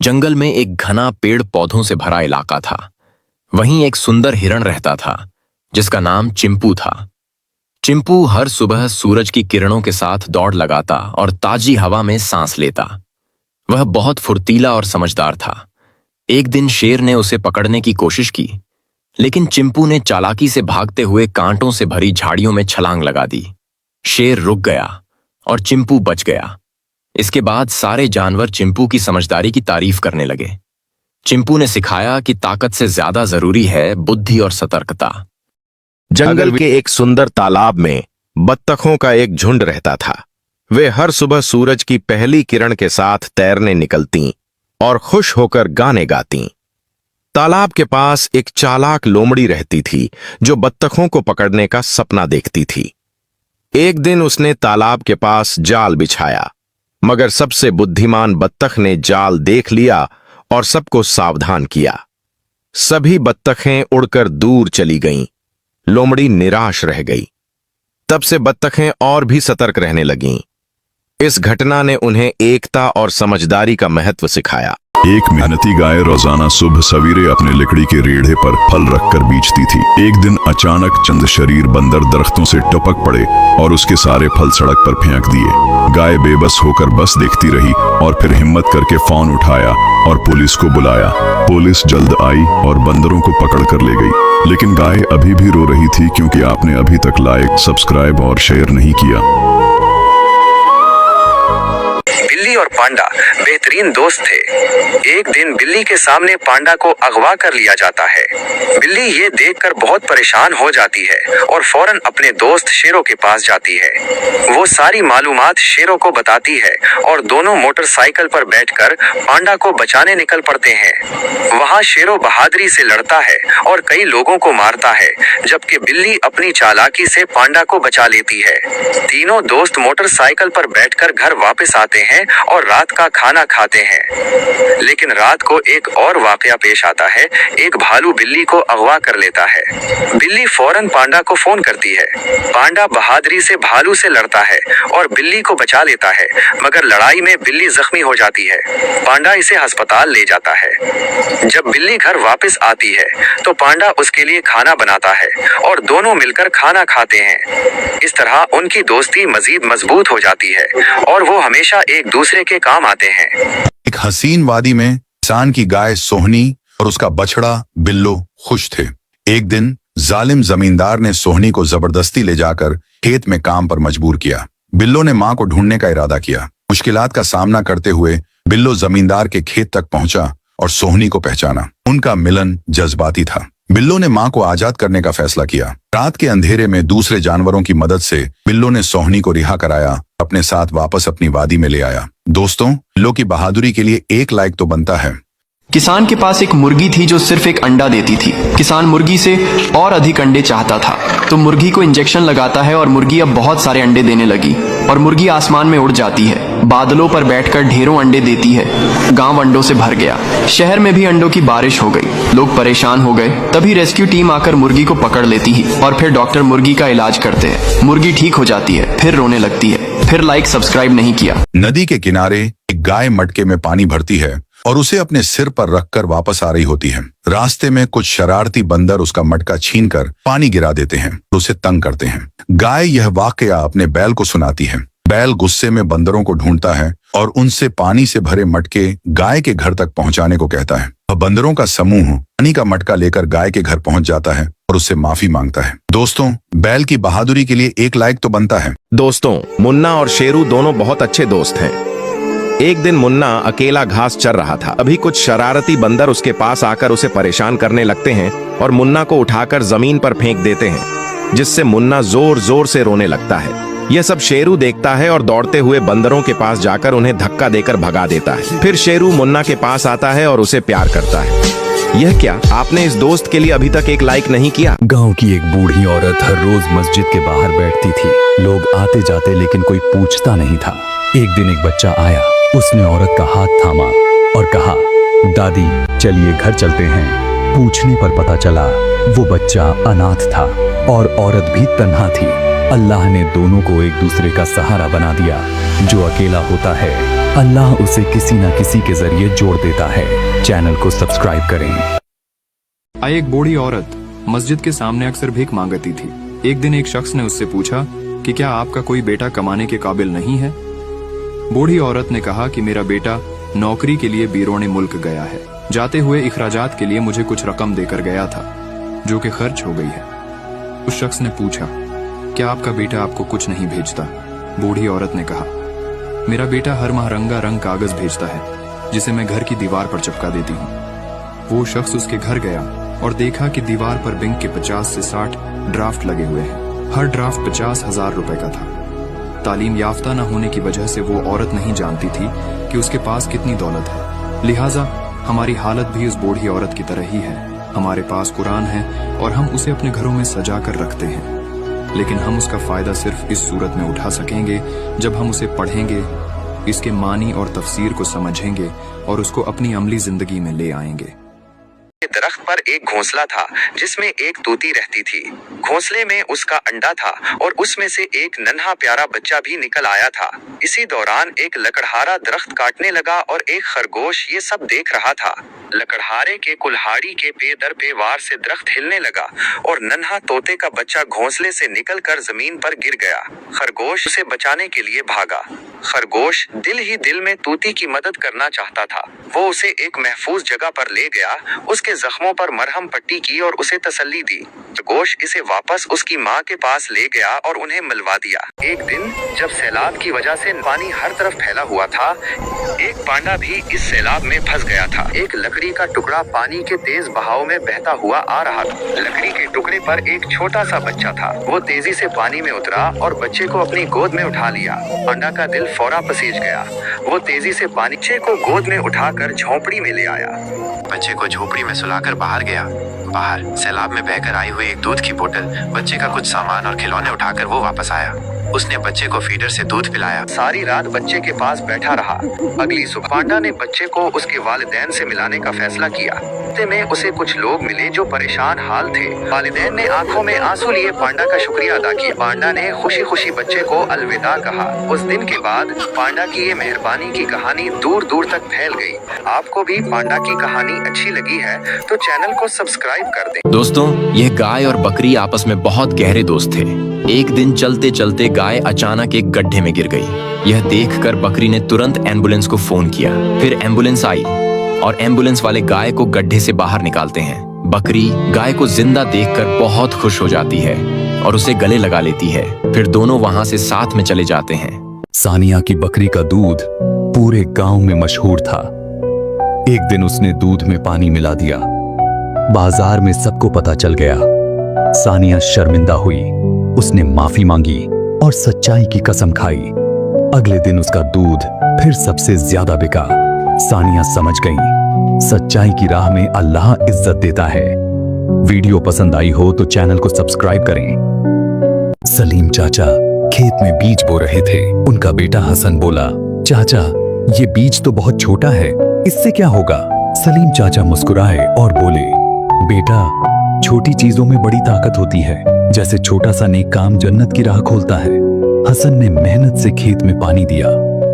जंगल में एक घना पेड़ पौधों से भरा इलाका था। वहीं एक सुंदर हिरण रहता था जिसका नाम चिंपू था। चिंपू हर सुबह सूरज की किरणों के साथ दौड़ लगाता और ताजी हवा में सांस लेता। वह बहुत फुर्तीला और समझदार था। एक दिन शेर ने उसे पकड़ने की कोशिश की, लेकिन चिंपू ने चालाकी से भागते हुए कांटों से भरी झाड़ियों में छलांग लगा दी। शेर रुक गया और चिंपू बच गया। इसके बाद सारे जानवर चिंपू की समझदारी की तारीफ करने लगे। चिंपू ने सिखाया कि ताकत से ज्यादा जरूरी है बुद्धि और सतर्कता। जंगल के एक सुंदर तालाब में बत्तखों का एक झुंड रहता था। वे हर सुबह सूरज की पहली किरण के साथ तैरने निकलतीं और खुश होकर गाने गातीं। तालाब के पास एक चालाक लोमड़ी रहती थी जो बत्तखों को पकड़ने का सपना देखती थी। एक दिन उसने तालाब के पास जाल बिछाया, मगर सबसे बुद्धिमान बत्तख ने जाल देख लिया और सबको सावधान किया। सभी बत्तखें उड़कर दूर चली गईं। लोमड़ी निराश रह गई। तब से बत्तखें और भी सतर्क रहने लगीं। इस घटना ने उन्हें एकता और समझदारी का महत्व सिखाया। एक मेहनती गाय रोजाना सुबह सवेरे अपने लकड़ी के रेढ़े पर फल रखकर बेचती थी। एक दिन अचानक चंद शरीर बंदर दरख्तों से टपक पड़े और उसके सारे फल सड़क पर फेंक दिए। गाय बेबस होकर बस देखती रही और फिर हिम्मत करके फोन उठाया और पुलिस को बुलाया। पुलिस जल्द आई और बंदरों को पकड़ कर ले गई, लेकिन गाय अभी भी रो रही थी क्योंकि आपने अभी तक लाइक, सब्सक्राइब और शेयर नहीं किया। बिल्ली और पांडा बेहतरीन दोस्त थे। एक दिन बिल्ली के सामने पांडा को अगवा कर लिया जाता है। बिल्ली ये देखकर बहुत परेशान हो जाती है और फौरन अपने दोस्त शेरों के पास जाती है। वो सारी मालूमात शेरों को बताती है और दोनों मोटरसाइकिल पर बैठकर पांडा को बचाने निकल पड़ते हैं। वहाँ शेरों बहादुरी से लड़ता है और कई लोगों को मारता है, जबकि बिल्ली अपनी चालाकी से पांडा को बचा लेती है। तीनों दोस्त मोटरसाइकिल पर बैठकर घर वापस आते हैं और रात का खाना खाते हैं। लेकिन रात को एक और वाकया पेश आता है। एक भालू बिल्ली को अगवा कर लेता है। बिल्ली फौरन पांडा को फोन करती है। पांडा बहादुरी से भालू से लड़ता है और बिल्ली को बचा लेता है, मगर लड़ाई में बिल्ली जख्मी हो जाती है। पांडा इसे अस्पताल ले जाता है। जब बिल्ली घर वापस आती है तो पांडा उसके लिए खाना बनाता है और दोनों मिलकर खाना खाते हैं। इस तरह उनकी दोस्ती मजीद मजबूत हो जाती है और वो हमेशा एक दूसरे के काम आते हैं। एक हसीन वादी में किसान की गाय सोहनी और उसका बछड़ा बिल्लो खुश थे। एक दिन जालिम जमींदार ने सोहनी को जबरदस्ती ले जाकर खेत में काम पर मजबूर किया। बिल्लो ने मां को ढूंढने का इरादा किया। मुश्किलात का सामना करते हुए बिल्लो जमींदार के खेत तक पहुंचा और सोहनी को पहचाना। उनका मिलन जज्बाती था। बिल्लो ने मां को आजाद करने का फैसला किया। रात के अंधेरे में दूसरे जानवरों की मदद से बिल्लो ने सोहनी को रिहा कराया, अपने साथ वापस अपनी वादी में ले आया। दोस्तों, बिल्लो की बहादुरी के लिए एक लाइक तो बनता है। किसान के पास एक मुर्गी थी जो सिर्फ एक अंडा देती थी। किसान मुर्गी से और अधिक अंडे चाहता था, तो मुर्गी को इंजेक्शन लगाता है और मुर्गी अब बहुत सारे अंडे देने लगी और मुर्गी आसमान में उड़ जाती है। बादलों पर बैठकर ढेरों अंडे देती है। गांव अंडों से भर गया। शहर में भी अंडों की बारिश हो गई। लोग परेशान हो गए। तभी रेस्क्यू टीम आकर मुर्गी को पकड़ लेती है और फिर डॉक्टर मुर्गी का इलाज करते हैं। मुर्गी ठीक हो जाती है, फिर रोने लगती है। फिर लाइक सब्सक्राइब नहीं किया। नदी के किनारे एक गाय मटके में पानी भरती है और उसे अपने सिर पर रखकर वापस आ रही होती है। रास्ते में कुछ शरारती बंदर उसका मटका छीनकर पानी गिरा देते हैं, उसे तंग करते हैं। गाय यह वाकया अपने बैल को सुनाती है। बैल गुस्से में बंदरों को ढूंढता है और उनसे पानी से भरे मटके गाय के घर तक पहुंचाने को कहता है। बंदरों का समूह पानी का मटका लेकर गाय के घर पहुंच जाता है और उससे माफी मांगता है। दोस्तों, बैल की बहादुरी के लिए एक लाइक तो बनता है। दोस्तों, मुन्ना और शेरू दोनों बहुत अच्छे दोस्त हैं। एक दिन मुन्ना अकेला घास चर रहा था। अभी कुछ शरारती बंदर उसके पास आकर उसे परेशान करने लगते हैं और मुन्ना को उठाकर जमीन पर फेंक देते हैं, जिससे मुन्ना जोर जोर से रोने लगता है। यह सब शेरू देखता है और दौड़ते हुए बंदरों के पास जाकर उन्हें धक्का देकर भगा देता है। फिर शेरू मुन्ना के पास आता है और उसे प्यार करता है। यह क्या, आपने इस दोस्त के लिए अभी तक एक लाइक नहीं किया? गांव की एक बूढ़ी औरत हर रोज मस्जिद के बाहर बैठती थी। लोग आते जाते लेकिन कोई पूछता नहीं था। एक दिन एक बच्चा आया। उसने औरत का हाथ थामा और कहा, दादी चलिए घर चलते हैं। पूछने पर पता चला वो बच्चा अनाथ था और औरत भी तन्हा थी। अल्लाह ने दोनों को एक दूसरे का सहारा बना दिया। जो अकेला होता है अल्लाह उसे किसी न किसी के जरिए जोड़ देता है। चैनल को सब्सक्राइब करें। एक बूढ़ी औरत मस्जिद के सामने अक्सर भीख मांगती थी। एक दिन एक शख्स ने उससे पूछा कि क्या आपका कोई बेटा कमाने के काबिल नहीं है। बूढ़ी औरत ने कहा कि मेरा बेटा नौकरी के लिए बीरोने मुल्क गया है। जाते हुए इखराजात के लिए मुझे कुछ रकम देकर गया था जो कि खर्च हो गई है। उस शख्स ने पूछा, क्या आपका बेटा आपको कुछ नहीं भेजता? बूढ़ी औरत ने कहा, मेरा बेटा हर माह रंगारंग कागज भेजता है जिसे मैं घर की दीवार पर चिपका देती हूँ। वो शख्स उसके घर गया और देखा कि दीवार पर बैंक के 50 से 60 ड्राफ्ट लगे हुए हैं। हर ड्राफ्ट 50,000 रुपए का था। तालीम याफ्ता न होने की वजह से वो औरत नहीं जानती थी कि उसके पास कितनी दौलत है। लिहाजा हमारी हालत भी उस बूढ़ी औरत की तरह ही है। हमारे पास कुरान है और हम उसे अपने घरों में सजा कर रखते हैं, लेकिन हम उसका फायदा सिर्फ इस सूरत में उठा सकेंगे जब हम उसे पढ़ेंगे, इसके मानी और तफसीर को समझेंगे और उसको अपनी अमली जिंदगी में ले आएंगे। दरख्त पर एक घोंसला था जिसमें एक तूती रहती थी। घोंसले में उसका अंडा था और उसमें से एक नन्हा प्यारा बच्चा भी निकल आया था। इसी दौरान एक लकड़हारा दरख्त काटने लगा और एक खरगोश ये सब देख रहा था। लकड़हारे के कुल्हाड़ी के पे दर पे वार से दरख्त हिलने लगा और नन्हा तोते का बच्चा घोंसले से निकलकर जमीन पर गिर गया। खरगोश उसे बचाने के लिए भागा। खरगोश दिल ही दिल में तूती की मदद करना चाहता था। वो उसे एक महफूज जगह पर ले गया, उसके जख्मों पर मरहम पट्टी की और उसे तसल्ली दी। खरगोश इसे वापस उसकी माँ के पास ले गया और उन्हें मिलवा दिया। एक दिन जब सैलाब की वजह से पानी हर तरफ फैला हुआ था, एक पांडा भी इस सैलाब में फंस गया था। एक लकड़ी का टुकड़ा पानी के तेज बहाव में बहता हुआ आ रहा था। लकड़ी के टुकड़े पर एक छोटा सा बच्चा था। वो तेजी से पानी में उतरा और बच्चे को अपनी गोद में उठा लिया। पांडा का दिल फौरा पसीज गया। वो तेजी से बच्चे को गोद में उठाकर झोपड़ी में ले आया। बच्चे को झोपड़ी में सुलाकर बाहर गया। बाहर सैलाब में बहकर आई हुई एक दूध की बोतल, बच्चे का कुछ सामान और खिलौने उठाकर वो वापस आया। उसने बच्चे को फीडर से दूध पिलाया। सारी रात बच्चे के पास बैठा रहा। अगली सुबह पांडा ने बच्चे को उसके वालिदैन से मिलाने का फैसला किया। रास्ते में उसे कुछ लोग मिले जो परेशान हाल थे। वालिदैन ने आंखों में आंसू लिए पांडा का शुक्रिया अदा किया। पांडा ने खुशी खुशी बच्चे को अलविदा कहा। उस दिन के बाद पांडा की ये मेहरबानी की कहानी दूर दूर तक फैल गई। आपको भी पांडा की कहानी अच्छी लगी है तो चैनल को सब्सक्राइब कर दें। दोस्तों, यह गाय और बकरी आपस में बहुत गहरे दोस्त थे। एक दिन चलते चलते गाय अचानक एक गड्ढे में गिर गई। यह देखकर बकरी ने तुरंत एम्बुलेंस को फोन किया। फिर एम्बुलेंस आई और एम्बुलेंस वाले गाय को गड्ढे से बाहर निकालते हैं। बकरी गाय को जिंदा देखकर बहुत खुश हो जाती है और उसे गले लगा लेती है। फिर दोनों वहां से साथ में चले जाते हैं। सानिया की बकरी का दूध पूरे गांव में मशहूर था। एक दिन उसने दूध में पानी मिला दिया। बाजार में सबको पता चल गया। सानिया शर्मिंदा हुई। उसने माफी मांगी और सच्चाई की कसम खाई। अगले दिन उसका दूध फिर सबसे ज्यादा बिका। सानिया समझ गई, सच्चाई की राह में अल्लाह इज्जत देता है। वीडियो पसंद आई हो तो चैनल को सब्सक्राइब करें। सलीम चाचा खेत में बीज बो रहे थे। उनका बेटा हसन बोला, चाचा ये बीज तो बहुत छोटा है, इससे क्या होगा? सलीम चाचा मुस्कुराए और बोले, बेटा छोटी चीजों में बड़ी ताकत होती है, जैसे छोटा सा नेक काम जन्नत की राह खोलता है। हसन ने मेहनत से खेत में पानी दिया,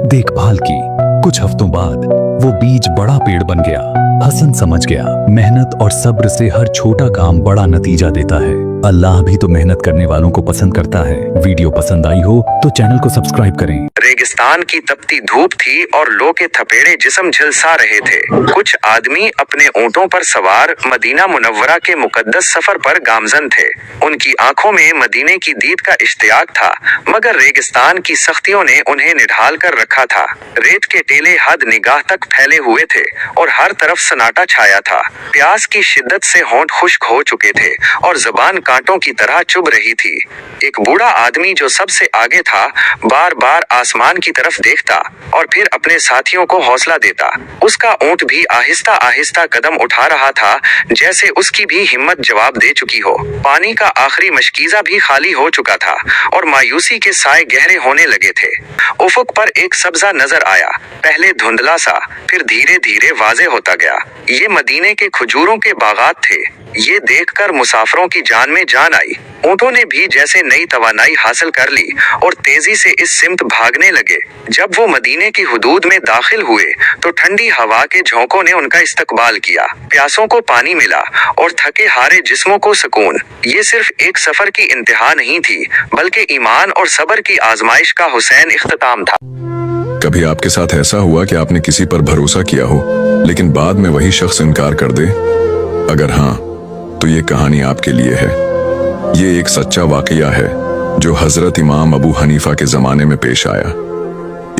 देखभाल की। कुछ हफ्तों बाद वो बीज बड़ा पेड़ बन गया। हसन समझ गया, मेहनत और सब्र से हर छोटा काम बड़ा नतीजा देता है। अल्लाह भी तो मेहनत करने वालों को पसंद करता है। वीडियो पसंद आई हो तो चैनल को सब्सक्राइब करें। रेगिस्तान की तपती धूप थी और लो के थपेड़े जिस्म झलसा रहे थे। कुछ आदमी अपने ऊंटों पर सवार मदीना मुनव्वरा के मुकद्दस सफर पर गामजन थे। उनकी आंखों में मदीने की दीद का इश्तियाक था, मगर रेगिस्तान की सख्तियों ने उन्हें निढाल कर रखा था। रेत के टेले हद निगाह तक फैले हुए थे और हर तरफ सन्नाटा छाया था। प्यास की शिद्दत से होंठ खुश्क हो चुके थे और जुबान कांटों की तरह चुभ रही थी। एक बूढ़ा आदमी जो सबसे आगे था बार बार आसमान की तरफ देखता और फिर अपने साथियों को हौसला देता। उसका ऊंट भी आहिस्ता आहिस्ता कदम उठा रहा था, जैसे उसकी भी हिम्मत जवाब दे चुकी हो। पानी का आखिरी मशकीजा भी खाली हो चुका था और मायूसी के साए गहरे होने लगे थे। उफुक पर एक सब्जा नजर आया, पहले धुंधला सा, फिर धीरे धीरे वाज़े होता गया। ये मदीने के खजूरों के बागात थे। ये देखकर मुसाफिरों की जान में जान आई। ऊँटों ने भी जैसे नई तवानाई हासिल कर ली और तेजी से इस सिमत भागने लगे। जब वो मदीने की हुदूद में दाखिल हुए तो ठंडी हवा के झोंकों ने उनका इस्तकबाल किया। प्यासों को पानी मिला और थके हारे जिस्मों को सुकून। ये सिर्फ एक सफर की इंतहा नहीं थी, बल्कि ईमान और सब्र की आजमाइश का हुसैन इख्तिताम था। कभी आपके साथ ऐसा हुआ कि आपने किसी पर भरोसा किया हो लेकिन बाद में वही शख्स इनकार कर दे? अगर हाँ, तो ये कहानी आपके लिए है। ये एक सच्चा वाकया है जो हजरत इमाम अबू हनीफा के जमाने में पेश आया।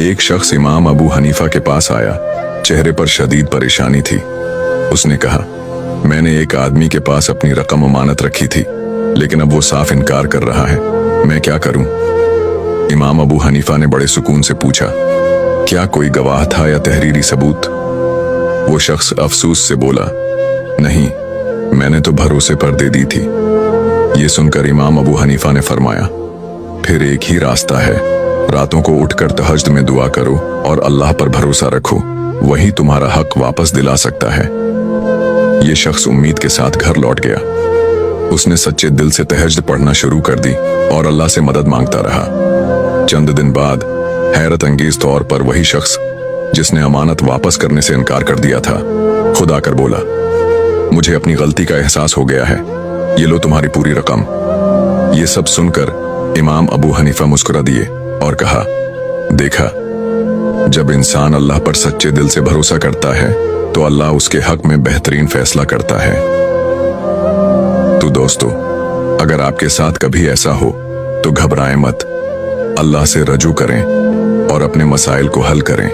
एक शख्स इमाम अबू हनीफा के पास आया। चेहरे पर शदीद परेशानी थी। उसने कहा, मैंने एक आदमी के पास अपनी रकम अमानत रखी थी, लेकिन अब वो साफ इनकार कर रहा है। मैं क्या करूं? इमाम अबू हनीफा ने बड़े सुकून से पूछा, क्या कोई गवाह था या तहरीरी सबूत? वो शख्स अफसोस से बोला, नहीं, मैंने तो भरोसे पर दे दी थी। ये सुनकर इमाम अबू हनीफा ने फरमाया, फिर एक ही रास्ता है, रातों को उठकर तहज्जुद में दुआ करो और अल्लाह पर भरोसा रखो, वही तुम्हारा हक वापस दिला सकता है। ये शख्स उम्मीद के साथ घर लौट गया। उसने सच्चे दिल से तहज्जुद पढ़ना शुरू कर दी और अल्लाह से मदद मांगता रहा। चंद दिन बाद हैरत अंगेज तौर पर वही शख्स जिसने अमानत वापस करने से इनकार कर दिया था, खुद आकर बोला, मुझे अपनी गलती का एहसास हो गया है, ये लो तुम्हारी पूरी रकम। ये सब सुनकर इमाम अबू हनीफा मुस्कुरा दिए और कहा, देखा, जब इंसान अल्लाह पर सच्चे दिल से भरोसा करता है तो अल्लाह उसके हक में बेहतरीन फैसला करता है। तो दोस्तों, अगर आपके साथ कभी ऐसा हो तो घबराएं मत, अल्लाह से रजू करें और अपने मसाइल को हल करें।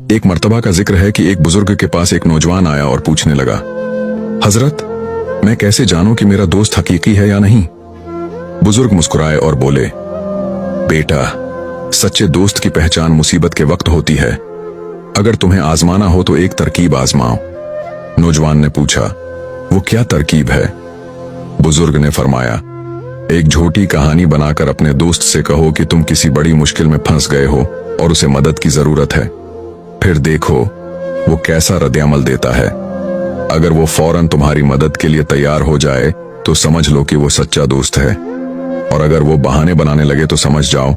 एक मर्तबा का जिक्र है कि एक बुजुर्ग के पास एक नौजवान आया और पूछने लगा, हजरत, मैं कैसे जानूं कि मेरा दोस्त हकीकी है या नहीं? बुजुर्ग मुस्कुराए और बोले, बेटा, सच्चे दोस्त की पहचान मुसीबत के वक्त होती है। अगर तुम्हें आजमाना हो तो एक तरकीब आजमाओ। नौजवान ने पूछा, वो क्या तरकीब है? बुजुर्ग ने फरमाया, एक झूठी कहानी बनाकर अपने दोस्त से कहो कि तुम किसी बड़ी मुश्किल में फंस गए हो और उसे मदद की जरूरत है। फिर देखो वो कैसा रद्द-ए-अमल देता है। अगर वो फौरन तुम्हारी मदद के लिए तैयार हो जाए तो समझ लो कि वो सच्चा दोस्त है, और अगर वो बहाने बनाने लगे तो समझ जाओ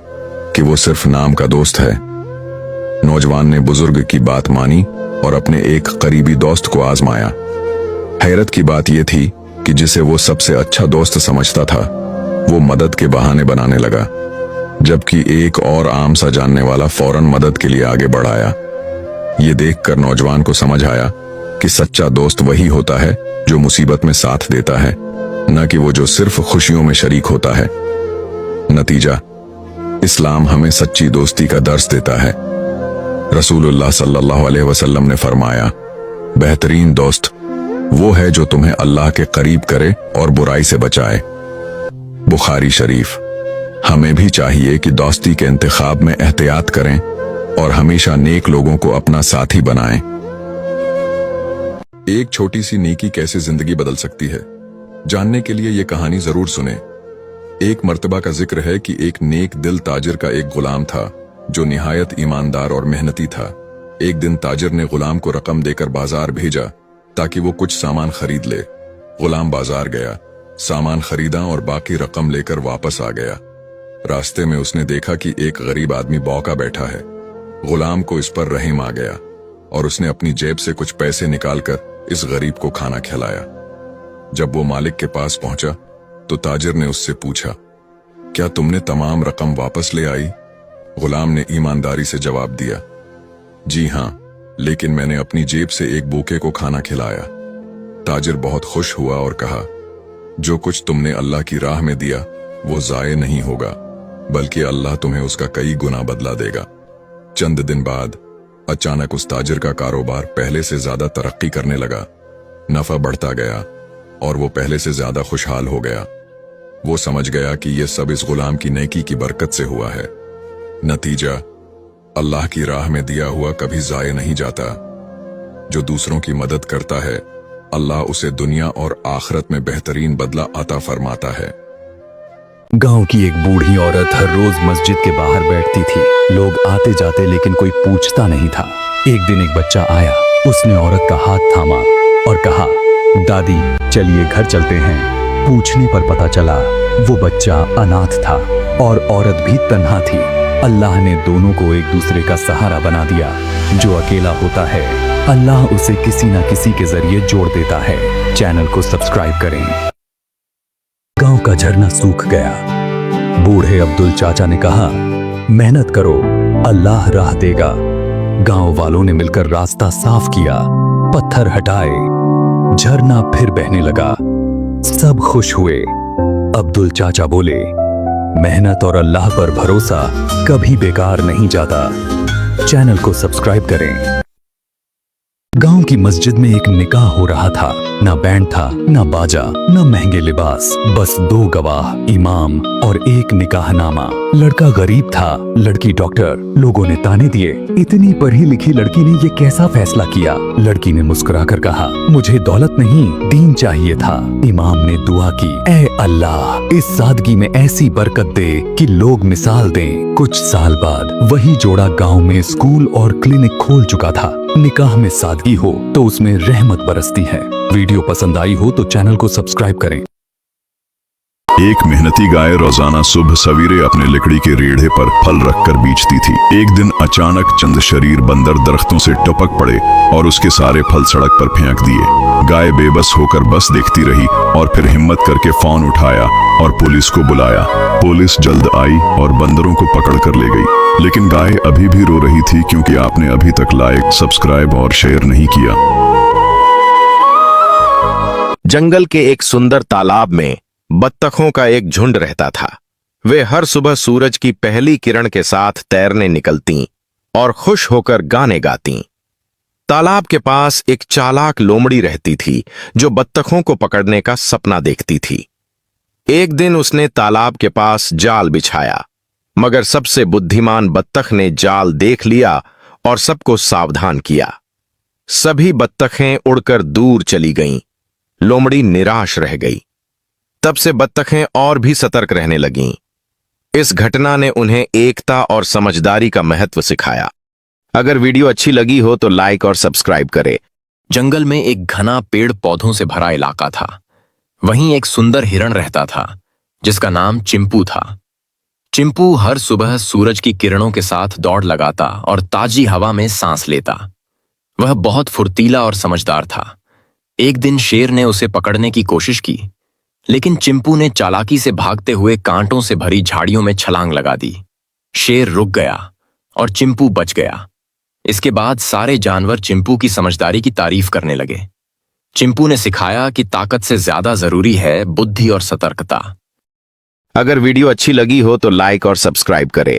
कि वो सिर्फ नाम का दोस्त है। नौजवान ने बुजुर्ग की बात मानी और अपने एक करीबी दोस्त को आजमाया। हैरत की बात यह थी कि जिसे वो सबसे अच्छा दोस्त समझता था, वो मदद के बहाने बनाने लगा, जबकि एक और आम सा जानने वाला फौरन मदद के लिए आगे बढ़ आया। ये देखकर नौजवान को समझ आया कि सच्चा दोस्त वही होता है जो मुसीबत में साथ देता है, न कि वो जो सिर्फ खुशियों में शरीक होता है। नतीजा, इस्लाम हमें सच्ची दोस्ती का दर्स देता है। रसूलुल्लाह सल्लल्लाहु अलैहि वसल्लम ने फरमाया, बेहतरीन दोस्त वो है जो तुम्हें अल्लाह के करीब करे और बुराई से बचाए। बुखारी शरीफ। हमें भी चाहिए कि दोस्ती के इंतखाब में एहतियात करें और हमेशा नेक लोगों को अपना साथी बनाएं। एक छोटी सी नेकी कैसे जिंदगी बदल सकती है, जानने के लिए ये कहानी जरूर सुने। एक मर्तबा का जिक्र है कि एक नेक दिल ताजिर का एक गुलाम था जो निहायत ईमानदार और मेहनती था। एक दिन ताजिर ने गुलाम को रकम देकर बाजार भेजा ताकि वो कुछ सामान खरीद ले। गुलाम बाजार गया, सामान खरीदा और बाकी रकम लेकर वापस आ गया। रास्ते में उसने देखा कि एक गरीब आदमी बौका बैठा है। गुलाम को इस पर रहम आ गया और उसने अपनी जेब से कुछ पैसे निकालकर इस गरीब को खाना खिलाया। जब वो मालिक के पास पहुंचा तो ताजिर ने उससे पूछा, क्या तुमने तमाम रकम वापस ले आई? गुलाम ने ईमानदारी से जवाब दिया, जी हां, लेकिन मैंने अपनी जेब से एक भूखे को खाना खिलाया। ताजिर बहुत खुश हुआ और कहा, जो कुछ तुमने अल्लाह की राह में दिया वो जाये नहीं होगा, बल्कि अल्लाह तुम्हें उसका कई गुना बदला देगा। चंद दिन बाद अचानक उस ताजिर का कारोबार पहले से ज्यादा तरक्की करने लगा। नफा बढ़ता गया और वो पहले से ज्यादा खुशहाल हो गया। वो समझ गया कि ये सब इस गुलाम की नेकी की बरकत से हुआ है। नतीजा, अल्लाह की राह में दिया हुआ कभी जाये नहीं जाता। जो दूसरों की मदद करता है, अल्लाह उसे दुनिया और आखिरत में बेहतरीन बदला अता फरमाता है। गांव की एक बूढ़ी औरत हर रोज मस्जिद के बाहर बैठती थी। लोग आते जाते लेकिन कोई पूछता नहीं था। एक दिन एक बच्चा आया उसने औरत का हाथ थामा और कहा, दादी चलिए घर चलते हैं। पूछने पर पता चला वो बच्चा अनाथ था और औरत भी तन्हा थी। अल्लाह ने दोनों को एक दूसरे का सहारा बना दिया। जो अकेला होता है अल्लाह उसे किसी न किसी के जरिए जोड़ देता है। चैनल को सब्सक्राइब करें। गांव का झरना सूख गया। बूढ़े अब्दुल चाचा ने कहा, मेहनत करो, अल्लाह राह देगा। गांव वालों ने मिलकर रास्ता साफ किया, पत्थर हटाए, झरना फिर बहने लगा। सब खुश हुए। अब्दुल चाचा बोले, मेहनत और अल्लाह पर भरोसा कभी बेकार नहीं जाता। चैनल को सब्सक्राइब करें। गांव की मस्जिद में एक निकाह हो रहा था। ना बैंड था, ना बाजा, ना महंगे लिबास, बस दो गवाह, इमाम और एक निकाहनामा। लड़का गरीब था, लड़की डॉक्टर। लोगों ने ताने दिए, इतनी पढ़ी लिखी लड़की ने ये कैसा फैसला किया। लड़की ने मुस्कुराकर कहा, मुझे दौलत नहीं, दीन चाहिए था। इमाम ने दुआ की, ऐ अल्लाह इस सादगी में ऐसी बरकत दे कि लोग मिसाल दें। कुछ साल बाद वही जोड़ा गांव में स्कूल और क्लिनिक खोल चुका था। निकाह में सादगी हो तो उसमें रहमत बरसती है। वीडियो पसंद आई हो तो चैनल को सब्सक्राइब करें। एक मेहनती गाय रोजाना सुबह सवेरे अपने लकड़ी के रेढ़े पर फल रखकर बेचती थी। एक दिन अचानक चंद शरीर बंदर दरख्तों से टपक पड़े और उसके सारे फल सड़क पर फेंक दिए। गाय बेबस होकर बस देखती रही और फिर हिम्मत करके फोन उठाया और पुलिस को बुलाया। पुलिस जल्द आई और बंदरों को पकड़ कर ले गई, लेकिन गाय अभी भी रो रही थी क्योंकि आपने अभी तक लाइक, सब्सक्राइब और शेयर नहीं किया। जंगल के एक सुंदर तालाब में बत्तखों का एक झुंड रहता था। वे हर सुबह सूरज की पहली किरण के साथ तैरने निकलतीं और खुश होकर गाने गातीं। तालाब के पास एक चालाक लोमड़ी रहती थी जो बत्तखों को पकड़ने का सपना देखती थी। एक दिन उसने तालाब के पास जाल बिछाया, मगर सबसे बुद्धिमान बत्तख ने जाल देख लिया और सबको सावधान किया। सभी बत्तखें उड़कर दूर चली गईं। लोमड़ी निराश रह गई। तब से बत्तखें और भी सतर्क रहने लगीं। इस घटना ने उन्हें एकता और समझदारी का महत्व सिखाया। अगर वीडियो अच्छी लगी हो तो लाइक और सब्सक्राइब करें। जंगल में एक घना पेड़ पौधों से भरा इलाका था। वहीं एक सुंदर हिरण रहता था जिसका नाम चिंपू था। चिंपू हर सुबह सूरज की किरणों के साथ दौड़ लगाता और ताजी हवा में सांस लेता। वह बहुत फुर्तीला और समझदार था। एक दिन शेर ने उसे पकड़ने की कोशिश की, लेकिन चिंपू ने चालाकी से भागते हुए कांटों से भरी झाड़ियों में छलांग लगा दी। शेर रुक गया और चिंपू बच गया। इसके बाद सारे जानवर चिंपू की समझदारी की तारीफ करने लगे। चिंपू ने सिखाया कि ताकत से ज्यादा जरूरी है बुद्धि और सतर्कता। अगर वीडियो अच्छी लगी हो तो लाइक और सब्सक्राइब करें।